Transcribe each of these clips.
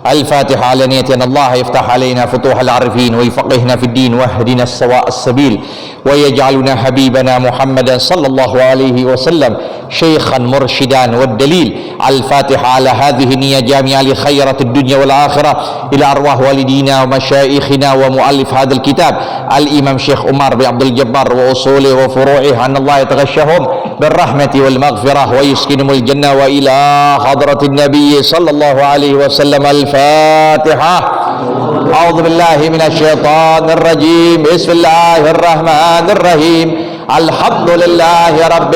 الفاتحة على نية أن الله يفتح علينا فتوح العارفين ويفقهنا في الدين واهدنا السواء السبيل ويجعلنا حبيبنا محمدا صلى الله عليه وسلم شيخا مرشدا والدليل. الفاتحة على هذه النية جامعة لخيرة الدنيا والآخرة إلى أرواح والدينا ومشايخنا ومؤلف هذا الكتاب الإمام شيخ عمر بن عبد الجبار وأصوله وفروعه أن الله يتغشهم بالرحمة والمغفرة ويسكنهم الجنة وإلى حضرة النبي صلى الله عليه وسلم. الفاتحة. أعوذ بالله من الشيطان الرجيم. بسم الله الرحمن الرحيم. الحمد لله رب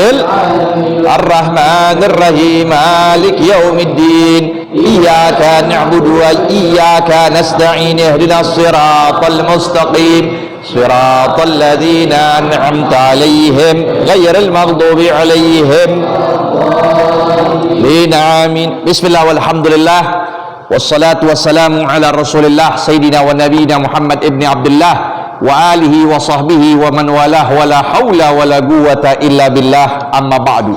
الرحمن الرحيم مالك يوم الدين إياك نعبد وإياك نستعين اهدنا الصراط المستقيم صراط الذين أنعمت عليهم غير المغضوب عليهم آمين. بسم الله والحمد لله والصلاة والسلام على رسول الله سيدنا ونبينا محمد ابن عبد الله wa alihi wa sahbihi wa man walah wa la haula wa la quwata illa billah, amma ba'du.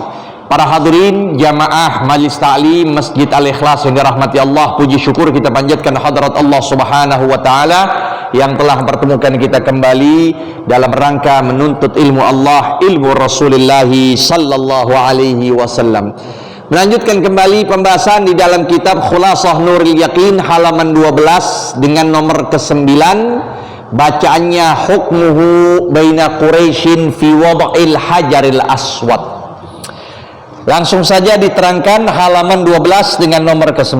Para hadirin jamaah Majelis Ta'lim Masjid Al-Ikhlas yang dirahmati Allah, puji syukur kita panjatkan hadirat Allah Subhanahu wa taala yang telah mempertemukan kita kembali dalam rangka menuntut ilmu Allah, ilmu Rasulullah sallallahu alaihi wasallam. Melanjutkan kembali pembahasan di dalam kitab Khulasah Nurul Yaqin halaman 12 dengan nomor ke-9. Bacaannya hukmuhu baina Quraisyin fi wada'il hajaril aswad. Langsung saja diterangkan halaman 12 dengan nomor ke-9.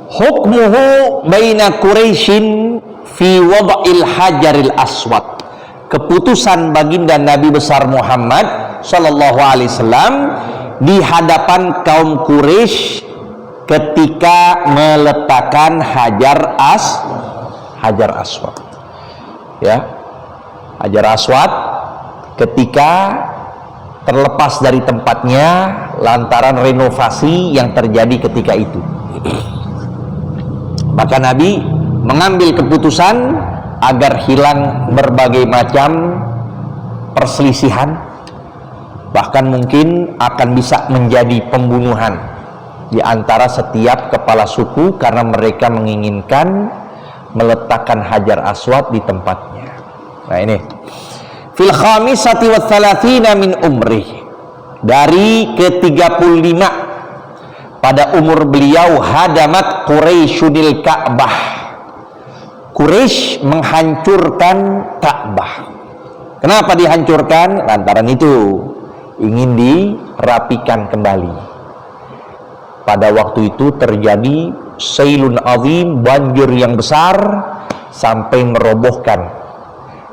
Hukmuhu baina Quraisyin fi wada'il hajaril aswad. Keputusan baginda Nabi besar Muhammad sallallahu alaihi wasallam di hadapan kaum Quraisy ketika meletakkan hajar aswad. Ya, hajar aswad ketika terlepas dari tempatnya lantaran renovasi yang terjadi ketika itu. Maka Nabi mengambil keputusan agar hilang berbagai macam perselisihan, bahkan mungkin akan bisa menjadi pembunuhan di antara setiap kepala suku karena mereka menginginkan meletakkan hajar aswad di tempatnya. Nah ini fil khamisati wa thalathina min umrih, dari ke-35 pada umur beliau, hadamat Quraisyunil Ka'bah, Quraisy menghancurkan Ka'bah. Kenapa dihancurkan? Lantaran itu ingin dirapikan kembali. Pada waktu itu terjadi sailun azim, banjir yang besar sampai merobohkan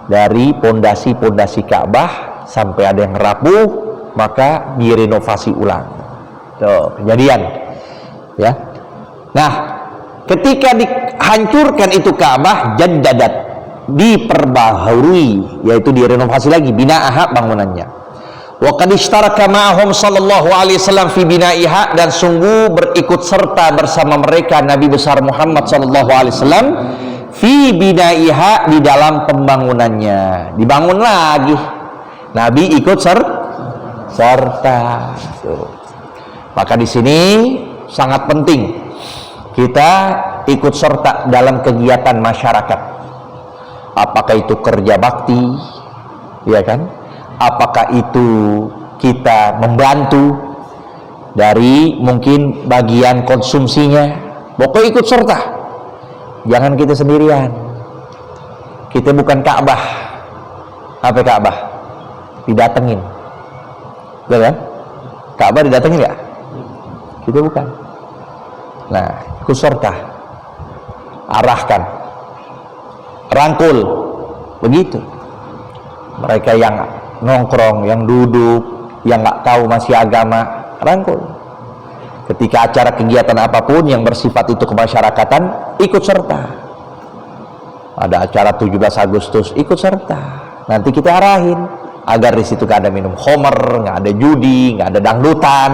dari pondasi-pondasi Ka'bah sampai ada yang rapuh, maka direnovasi ulang. Tuh, kejadian. Ya. Nah, ketika dihancurkan itu Ka'bah, jaddadat, diperbaharui, yaitu direnovasi lagi, bina'aha, bangunannya. Wa qad ishtaraka ma'ahum sallallahu alaihi wasallam fi bina'iha, dan sungguh berikut serta bersama mereka Nabi besar Muhammad sallallahu alaihi wasallam fi bina'iha, di dalam pembangunannya. Dibangun lagi, Nabi ikut serta. Maka di sini sangat penting kita ikut serta dalam kegiatan masyarakat. Apakah itu kerja bakti, ya kan? Apakah itu kita membantu dari mungkin bagian konsumsinya, pokoknya ikut serta. Jangan kita sendirian. Kita bukan Ka'bah. Apa Ka'bah? Didatengin, betul kan? Ka'bah didatengin ya? Kita bukan. Nah, ikut serta, arahkan, rangkul, begitu. Mereka yang nongkrong, yang duduk, yang nggak tahu masih agama, rangkul. Ketika acara kegiatan apapun yang bersifat itu kemasyarakatan, ikut serta. Ada acara 17 Agustus, ikut serta. Nanti kita arahin agar di situ nggak ada minum khamr, nggak ada judi, nggak ada dangdutan.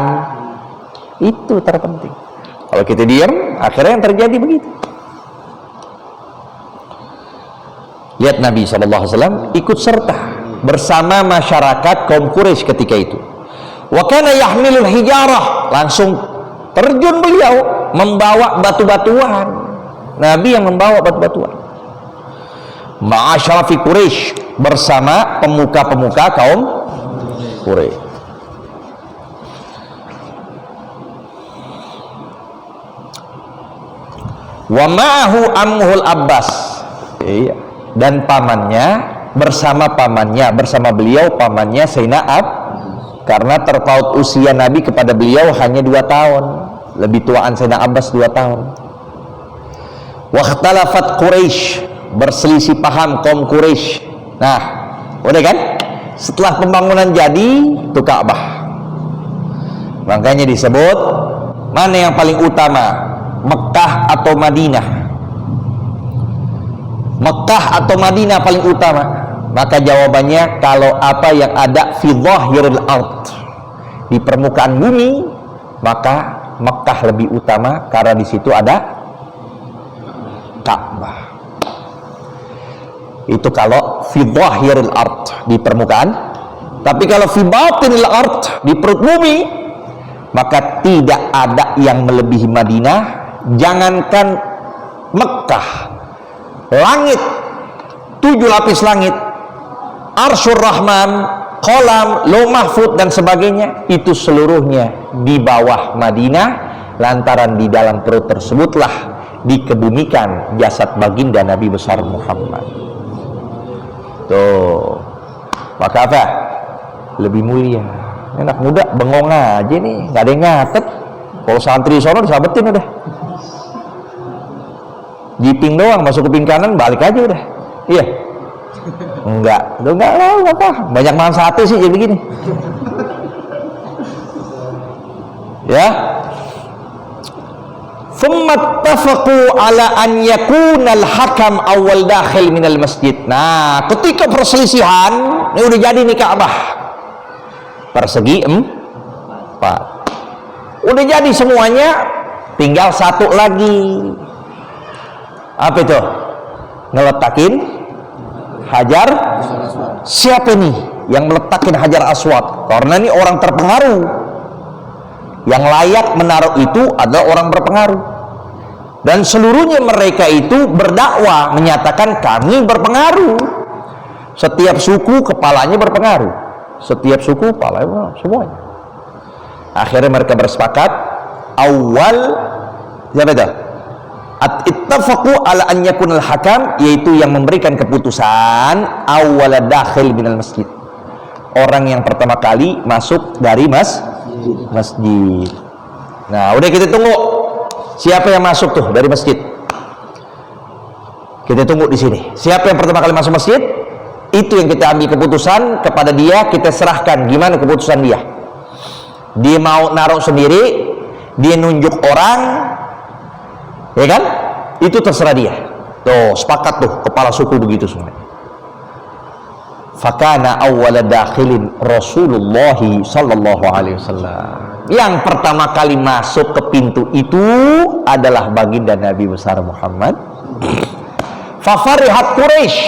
Itu terpenting. Kalau kita diam, akhirnya yang terjadi begitu. Lihat Nabi SAW ikut serta bersama masyarakat kaum Quraisy ketika itu. Wa kana yahmilul hijarah, langsung terjun beliau membawa batu-batuan. Nabi yang membawa batu-batuan. Ma'asyarafi Quraisy, bersama pemuka-pemuka kaum Quraisy. Wa ma'ahu ammuhul Abbas, iya, dan pamannya, bersama beliau pamannya Sayyidina karena terpaut usia Nabi kepada beliau hanya 2 tahun, lebih tuaan Sayyidina Abbas 2 tahun. Wa ikhtalafat Quraisy, berselisih paham kaum Quraisy. Nah, udah kan? Setelah pembangunan jadi itu Ka'bah, makanya disebut mana yang paling utama, Mekah atau Madinah? Mekah atau Madinah paling utama? Maka jawabannya, kalau apa yang ada fi dhahiril ard, di permukaan bumi, maka Mekah lebih utama karena di situ ada Ka'bah. Itu kalau fi dhahiril ard, di permukaan. Tapi kalau fi batinil ard, di perut bumi, maka tidak ada yang melebihi Madinah. Jangankan Mekah, langit, 7 lapis langit, Arsyur Rahman, kolam, Lauh Mahfud dan sebagainya, itu seluruhnya di bawah Madinah. Lantaran di dalam perut tersebutlah dikebumikan jasad baginda Nabi besar Muhammad. Tuh, maka apa? Lebih mulia. Anak muda bengong aja nih, nggak ada yang nyatet. Kalau santri sono disabetin udah. Jiping doang, masuk kuping kanan, balik aja udah. Iya. Enggak lah, apa? Banyak makan sate sih jadi begini. Ya. Thumma tafaqu ala an yakuna al-hakam awal dakhil minal masjid. Nah, ketika perselisihan, ini udah jadi nih Ka'bah. Persegi 4. Udah jadi semuanya, tinggal satu lagi. Apa itu? Ngeletakin Hajar. Siapa nih yang meletakin Hajar Aswad? Karena ini orang terpengaruh. Yang layak menaruh itu adalah orang berpengaruh. Dan seluruhnya mereka itu berdakwah menyatakan kami berpengaruh. Setiap suku kepalanya berpengaruh. Setiap suku kepalanya semuanya. Akhirnya mereka bersepakat awal siapa itu? Ittafaqu ala an yakunal hakam, yaitu yang memberikan keputusan awal dakhil minal masjid, orang yang pertama kali masuk dari masjid. Nah, udah kita tunggu siapa yang masuk tuh dari masjid. Kita tunggu di sini. Siapa yang pertama kali masuk masjid? Itu yang kita ambil keputusan kepada dia, kita serahkan gimana keputusan dia. Dia mau naruh sendiri, dia nunjuk orang, ya kan? Itu terserah dia. Tuh, sepakat tuh kepala suku begitu semua. Fakana awwala dakhilin Rasulullah sallallahu alaihi wasallam. Yang pertama kali masuk ke pintu itu adalah baginda Nabi besar Muhammad. Fafarihat Quraisy,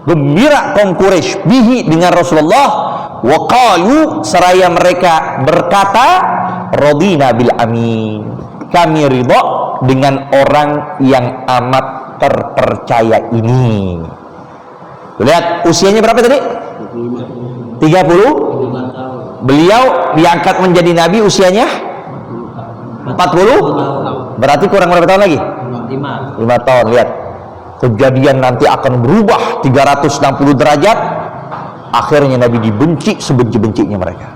gembira kaum Quraisy bihi dengan Rasulullah. Wa qalu, seraya mereka berkata, radina bil amin, kami ridha dengan orang yang amat terpercaya ini. Lihat usianya berapa tadi? 30. Beliau diangkat menjadi nabi usianya 40. Berarti kurang berapa tahun lagi? 5 tahun. Lihat, kejadian nanti akan berubah 360 derajat. Akhirnya Nabi dibenci sebenci-bencinya mereka.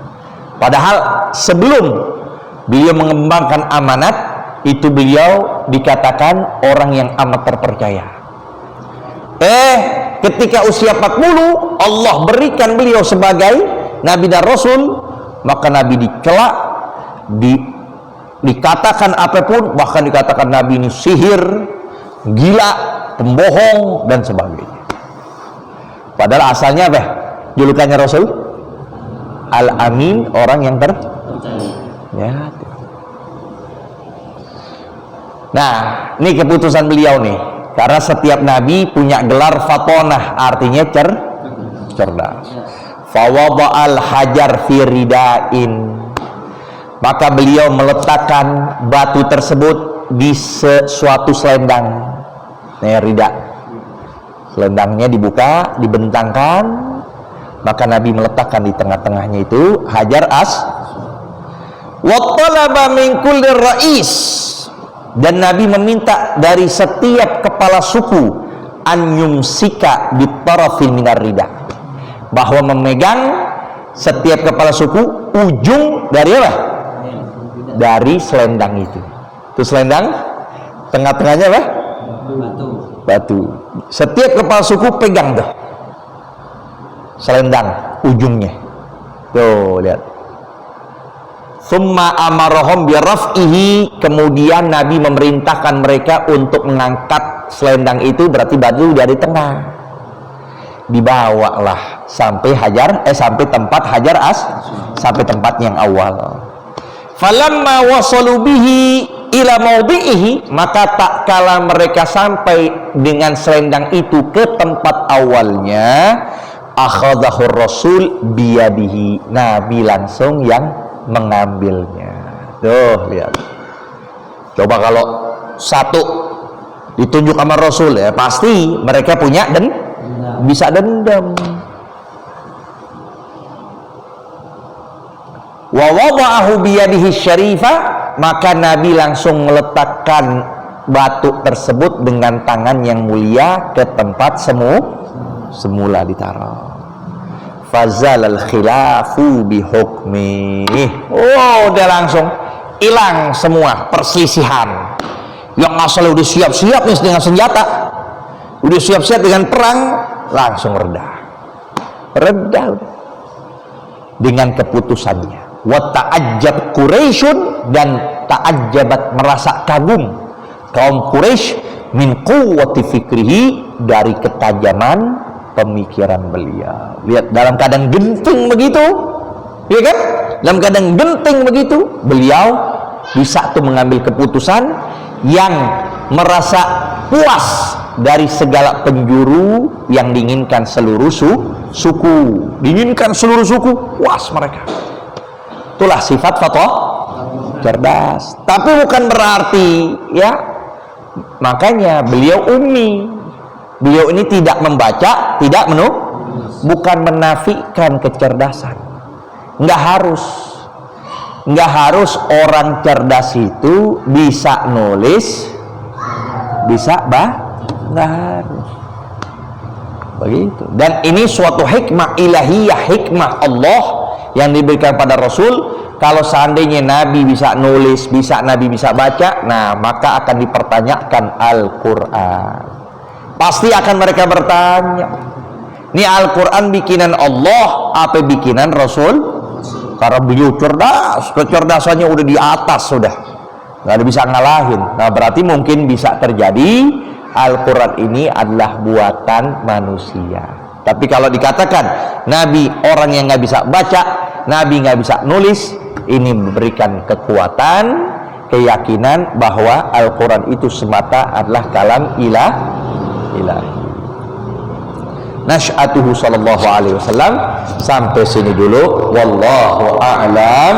Padahal sebelum beliau mengembangkan amanat itu, beliau dikatakan orang yang amat terpercaya. Ketika usia 40, Allah berikan beliau sebagai Nabi dan Rasul, maka Nabi dicela, dikatakan apapun, bahkan dikatakan Nabi ini sihir, gila, pembohong, dan sebagainya. Padahal asalnya apa? Julukannya Rasul Al-Amin, orang yang terpercaya. Nah, ini keputusan beliau nih. Karena setiap nabi punya gelar fatonah, artinya cerdas. Fawada'al hajar fi ridain, maka beliau meletakkan batu tersebut di suatu selendang. Rida, selendangnya dibuka, dibentangkan, maka Nabi meletakkan di tengah-tengahnya itu hajar wa talaba min kulli rais, dan Nabi meminta dari setiap kepala suku an yumsika bitarafin minar rida, bahwa memegang setiap kepala suku ujung dari apa? Dari selendang itu. Itu selendang, tengah-tengahnya apa? Batu. Setiap kepala suku pegang tuh selendang ujungnya. Tuh, lihat. Summa amarahum biraf'ihi, kemudian Nabi memerintahkan mereka untuk mengangkat selendang itu, berarti batu dari tengah. Dibawalah sampai sampai tempat sampai tempat yang awal. Falamma wasalu bihi ila maudi'ihi, maka tak kala mereka sampai dengan selendang itu ke tempat awalnya, akhadahu rasul biyadihi, Nabi langsung yang mengambilnya. Tuh, lihat. Coba kalau satu ditunjuk sama Rasul, ya pasti mereka punya dan bisa dendam. Wa wada'ahu biyadihi syarifah, maka Nabi langsung meletakkan batu tersebut dengan tangan yang mulia ke tempat semula ditaruh. Fazal al-khilafu bihukmi. Oh, udah langsung hilang semua perselisihan. Yang asalnya udah siap-siap nih dengan senjata, udah siap-siap dengan perang, langsung reda dengan keputusannya. Wa ta'ajjab Quraisyun, dan ta'ajjabat, merasa kagum kaum Quraisy min quwwati fikrihi, dari ketajaman pemikiran beliau. Lihat, dalam keadaan genting begitu, ya kan? Dalam keadaan genting begitu, beliau bisa tuh mengambil keputusan yang merasa puas dari segala penjuru yang diinginkan seluruh suku. Diinginkan seluruh suku, puas mereka. Itulah sifat fatwa cerdas. Tapi bukan berarti, ya, makanya beliau ummi. Beliau ini tidak membaca, bukan menafikan kecerdasan. Nggak harus orang cerdas itu bisa nulis, bisa nggak harus begitu. Dan ini suatu hikmah ilahiyah, hikmah Allah yang diberikan pada Rasul. Kalau seandainya Nabi bisa nulis, Nabi bisa baca, nah maka akan dipertanyakan Al-Quran. Pasti akan mereka bertanya, ini Al-Quran bikinan Allah apa bikinan Rasul? Karena beliau cerdas, kecerdasannya udah di atas, sudah nggak ada bisa ngalahin. Nah, berarti mungkin bisa terjadi Al-Quran ini adalah buatan manusia. Tapi kalau dikatakan Nabi orang yang nggak bisa baca, Nabi nggak bisa nulis, ini memberikan kekuatan, keyakinan bahwa Al-Quran itu semata adalah kalam ilahi. Nasy'atuhu sallallahu alaihi wasallam. Sampai sini dulu, wallahu a'lam.